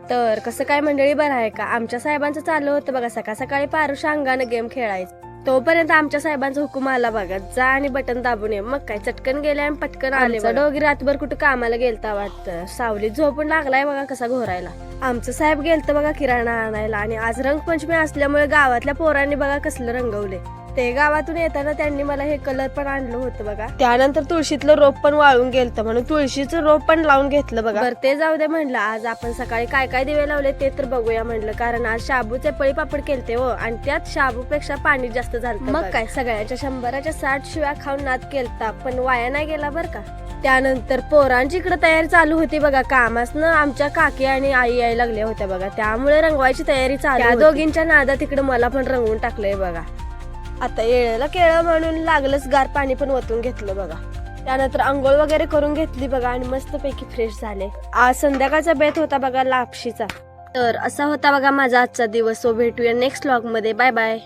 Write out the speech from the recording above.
तर कसं काय मंडळी, बरं आहे का? आमच्या साहेबांचं चालू होतं बघा सकाळ सकाळी पारुशा अंगानं गेम खेळायचं. तोपर्यंत आमच्या साहेबांचा हुकूम आला बघा, जा आणि बटन दाबून ये. मग काय चटकन गेले आणि पटकन आले. डोगी रातभर कुठं कामाला गेलता वाटतं, सावलीत झोपून लागलाय बघा कसा घोरायला. आमचं साहेब गेलतं बघा किराणा आणायला. आणि आज रंगपंचमी असल्यामुळे गावातल्या पोरांनी बघा कसलं रंगवले. ते गावातून येताना त्यांनी मला हे कलर पण आणलं होतं बघा. त्यानंतर तुळशीतलं रोप पण वाळून गेलतं म्हणून तुळशीचं रोप पण लावून घेतलं बघा. बरं ते जाऊ दे म्हणलं, आज आपण सकाळी काय काय दिवे लावले ते तर बघूया म्हणलं. कारण आज शाबूचे पळी पापड केलते हो, आणि त्यात शाबूपेक्षा पाणी जास्त झालं. मग काय सगळ्यांच्या 100च्या 60 शिव्या खाऊन नाद केलता, पण वाया नाही गेला बरं का. त्यानंतर पोरांची इकडे तयारी चालू होती बघा. कामासनं आमच्या काकी आणि आई यायला लागल्या होत्या बघा, त्यामुळे रंगवायची तयारी चालू. त्या दोघींच्या नादात इकडे मला पण रंगवून टाकलंय बघा. आता येळेला केळं म्हणून लागलंच गार पाणी पण ओतून घेतलं बघा. त्यानंतर आंघोळ वगैरे करून घेतली बघा आणि मस्त पैकी फ्रेश झाले. आज संध्याकाळचा बेत होता बघा लापशीचा. तर असा होता बघा माझा आजचा दिवस. सो भेटूया नेक्स्ट व्लॉग मध्ये. Bye bye.